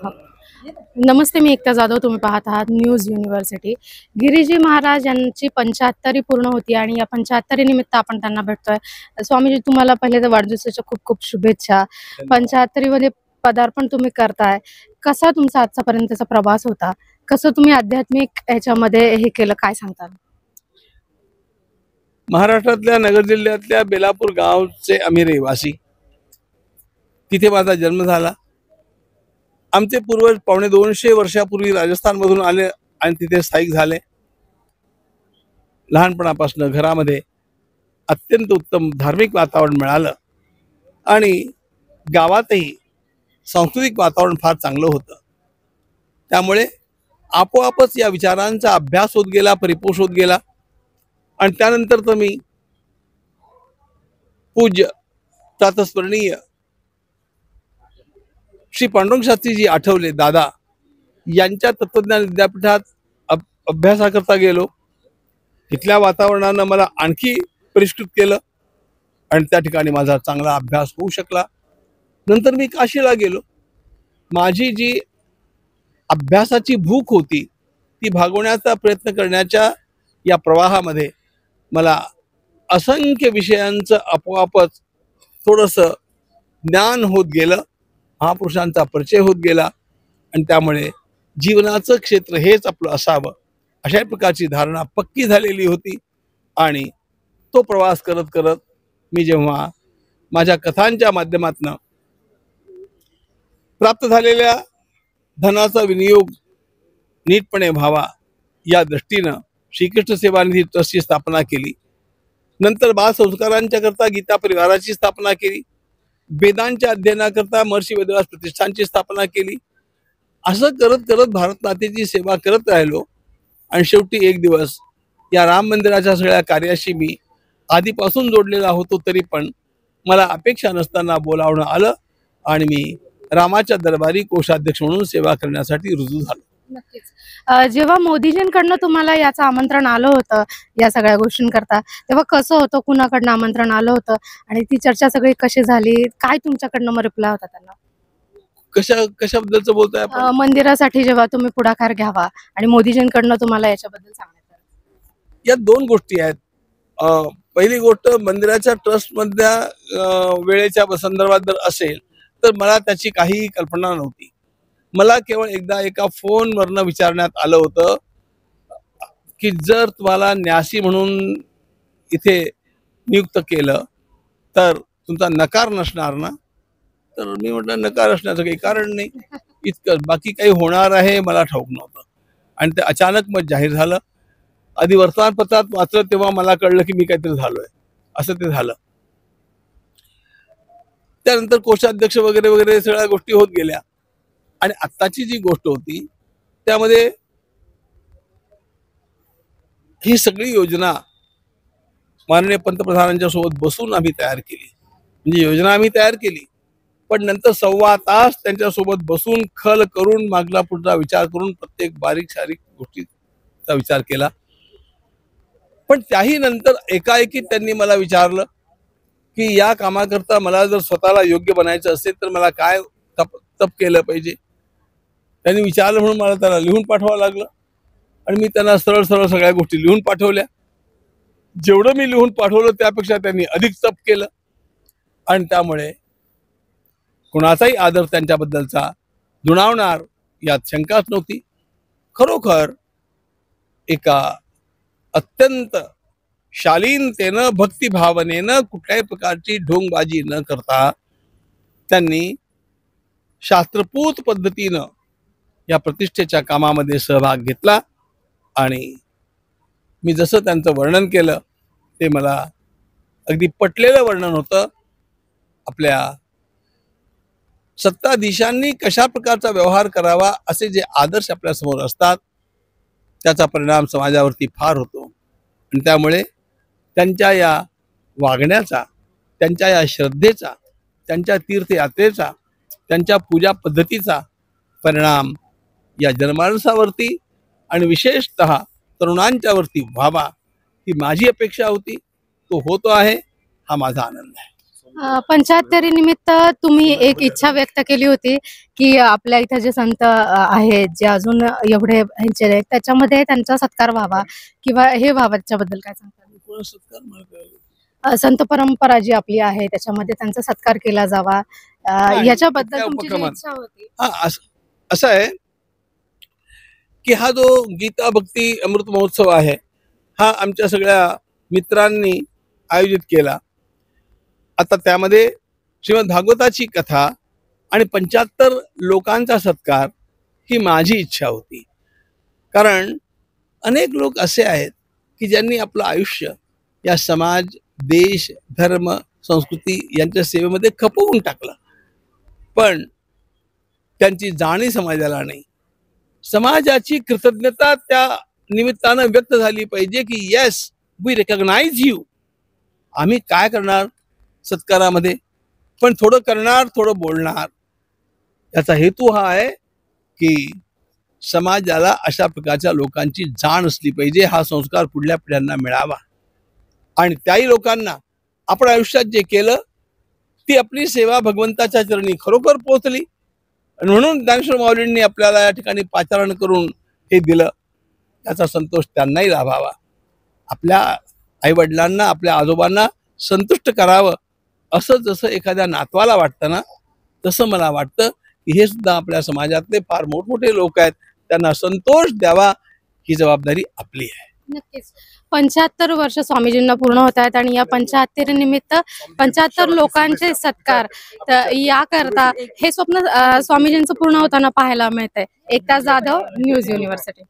हो. नमस्ते, मी एकता जाधव. तुम्ही पाहत आहात न्यूज युनिव्हर्सिटी. गिरीजी महाराज यांची 75वी पूर्ण होती आणि या 75 निमित्त आपण त्यांना भेटतोय. स्वामीजी, तुम्हाला पहिले तर वाढदिवसाच्या खूप खूप शुभेच्छा. 75 मध्ये पदार्पण तुम्ही करताय. कसा तुमचा आजपर्यंतचा प्रवास होता? कसं तुम्ही आध्यात्मिक ह्याच्यामध्ये हे केलं, काय सांगता? महाराष्ट्रातल्या नगर जिल्ह्यातल्या बेलापूर गावचे आम्ही रहिवासी. तिथे माझा जन्म झाला. आमचे पूर्वज 250 वर्षापूर्वी राजस्थानमधून आले आणि तिथे स्थायिक झाले. लहानपणापासून घरामध्ये अत्यंत उत्तम धार्मिक वातावरण मिळालं आणि गावातही सांस्कृतिक वातावरण फार चांगलं होतं. त्यामुळे आपोआपच या विचारांचा अभ्यास होत गेला, परिपोष होत गेला. आणि त्यानंतर तर मी पूज्य प्रातस्मरणीय श्री पांडुरंग शास्त्रीजी आठवले दादा यांच्या तत्वज्ञान विद्यापीठात अभ्यासाकरता गेलो. तिथल्या वातावरणानं मला आणखी परिष्कृत केलं आणि त्या ठिकाणी माझा चांगला अभ्यास होऊ शकला. नंतर मी काशीला गेलो. माझी जी अभ्यासाची भूक होती ती भागवण्याचा प्रयत्न करण्याच्या या प्रवाहामध्ये मला असंख्य विषयांचं आपोआपच थोडंसं ज्ञान होत गेलं, महापुरुषांचा परिचय होत गेला आणि त्यामुळे जीवनाचं क्षेत्र हेच आपलं असावं अशा प्रकारची धारणा पक्की झालेली होती. आणि तो प्रवास करत करत मी जेव्हा माझ्या कथांच्या माध्यमातून प्राप्त झालेल्या धनाचा विनियोग नीटपणे व्हावा या दृष्टीनं श्रीकृष्ण सेवा निधी ट्रस्टची स्थापना केली. नंतर बाल संस्कारांच्या करता गीता परिवाराची स्थापना केली. वेदांच्या अध्ययनाकरता महर्षी वेदव्यास प्रतिष्ठानची स्थापना केली. असं करत करत भारत मातेची सेवा करत राहिलो आणि शेवटी एक दिवस या राम मंदिराच्या सगळ्या कार्याशी मी आधीपासून जोडलेला होतो, तरी पण मला अपेक्षा नसताना बोलावणं आलं आणि मी रामाच्या दरबारी कोषाध्यक्ष म्हणून सेवा करण्यासाठी रुजू झालो. नक्कीच. जेव्हा मोदीजींकडनं तुम्हाला याचं आमंत्रण आलं होतं या सगळ्या गोष्टींकरता, तेव्हा कसं होतं, कुणाकडनं आमंत्रण आलं होतं आणि ती चर्चा सगळी कशी झाली, काय तुमच्याकडनं मग रिप्लाय होता त्यांना? कशाबद्दलचं बोलताय आपण? मंदिरासाठी जेव्हा तुम्ही पुढाकार घ्यावा आणि मोदीजींकडनं तुम्हाला याच्याबद्दल सांगण्यात आलं. या दोन गोष्टी आहेत. पहिली गोष्ट, मंदिराच्या ट्रस्टमधल्या वेळेच्या संदर्भात जर असेल तर मला त्याची काही कल्पना नव्हती. मला केवळ एकदा एका फोनवरनं विचारण्यात आलं होतं की जर तुम्हाला न्यासी म्हणून इथे नियुक्त केलं तर तुमचा नकार नसणार ना? तर मी म्हटलं नकार असण्याचं काही कारण नाही, इतकं. बाकी काही होणार आहे मला ठाऊक नव्हतं. आणि ते अचानक मग जाहीर झालं. आधी वर्तमानपत्रात वाचलं तेव्हा मला कळलं की मी काहीतरी झालोय, असं ते झालं. त्यानंतर कोषाध्यक्ष वगैरे वगैरे सगळ्या गोष्टी होत गेल्या. आणि आत्ताची जी गोष्ट होती त्यामध्ये ही सगळी योजना माननीय पंतप्रधानांच्या सोबत बसून आम्ही तयार केली. म्हणजे योजना आम्ही तयार केली, पण नंतर 1.25 तास त्यांच्यासोबत बसून खल करून मागला पुढचा विचार करून प्रत्येक बारीक सारीक गोष्टीचा विचार केला. पण त्याही नंतर एकाएकी त्यांनी मला विचारलं की या कामाकरता मला जर स्वतःला योग्य बनायचं असेल तर मला काय तप केलं पाहिजे. त्यांनी विचारलं म्हणून मला त्याला लिहून पाठवावं लागलं आणि मी त्यांना सरळ सरळ सगळ्या गोष्टी लिहून पाठवल्या. जेवढं मी लिहून पाठवलं त्यापेक्षा त्यांनी अधिक तप केलं आणि त्यामुळे कुणाचाही आदर त्यांच्याबद्दलचा दुणावणार यात शंकाच नव्हती. खरोखर एका अत्यंत शालीनतेनं भक्तिभावनेनं कुठल्याही प्रकारची ढोंगबाजी न करता त्यांनी शास्त्रपूत पद्धतीनं या प्रतिष्ठेच्या कामामध्ये सहभाग घेतला. आणि मी जसं त्यांचं वर्णन केलं ते मला अगदी पटलेलं वर्णन होतं. आपल्या सत्ताधीशांनी कशा प्रकारचा व्यवहार करावा असे जे आदर्श आपल्यासमोर असतात त्याचा परिणाम समाजावरती फार होतो. आणि त्यामुळे त्यांच्या या वागण्याचा, त्यांच्या या श्रद्धेचा, त्यांच्या तीर्थयात्रेचा, त्यांच्या पूजा पद्धतीचा परिणाम या जनमानसावरती आणि विशेषतः तरुणांच्यावरती व्हावा ही माझी अपेक्षा होती. तो होतो आहे, हा माझा आनंद आहे. पंचाहत्तरी निमित्त तुम्ही एक इच्छा व्यक्त केली होती की आपल्या इथं जे संत आहेत जे अजून एवढे ह्यांचे आहेत त्याच्यामध्ये त्यांचा सत्कार व्हावा किंवा हे व्हावं, त्याच्याबद्दल काय सांगता? कोण सत्कार मला कळलं. संत परंपरा जी आपली आहे त्याच्यामध्ये त्यांचा सत्कार केला जावा, नाही, याच्याबद्दल त्या तुमची जी उपक्रमात इच्छा होती. असं आहे की हा जो गीता भक्ती अमृत महोत्सव आहे हा आमच्या सगळ्या मित्रांनी आयोजित केला. आता त्यामध्ये श्रीमद भागवताची कथा आणि 75 लोकांचा सत्कार ही माझी इच्छा होती. कारण अनेक लोक असे आहेत की ज्यांनी आपलं आयुष्य या समाज, देश, धर्म, संस्कृती यांच्या सेवेमध्ये खपवून टाकलं, पण त्यांची जाणीव समाजाला नाही. समाजाची कृतज्ञता त्या निमित्तानं व्यक्त झाली पाहिजे की येस वी रेकग्नाइज यू. आम्ही काय करणार सत्कारामध्ये, पण थोडं करणार थोडं बोलणार. याचा हेतू हा आहे की समाजाला अशा प्रकारच्या लोकांची जाण असली पाहिजे, हा संस्कार पुढल्या पिढ्यांना मिळावा. आणि त्याही लोकांना आपण आयुष्यात जे केलं ती आपली सेवा भगवंताच्या चरणी खरोखर पोहोचली. म्हणून ज्ञानेश्वर माऊलींनी आपल्याला या ठिकाणी पाचारण करून हे दिलं, याचा संतोष त्यांनाही लाभावा. आपल्या आईवडिलांना, आपल्या आजोबांना संतुष्ट करावं असं जसं एखाद्या नातवाला वाटतं ना, तसं मला वाटतं की हे सुद्धा आपल्या समाजातले फार मोठमोठे लोक आहेत, त्यांना संतोष द्यावा ही जबाबदारी आपली आहे. नक्कीच 75 वर्ष स्वामीजींना पूर्ण होत आहेत आणि या 75 निमित्त 75 लोकांचे सत्कार याकरता हे स्वप्न स्वामीजींचं पूर्ण होताना पाहायला मिळतंय. एकता जाधव, न्यूज युनिव्हर्सिटी.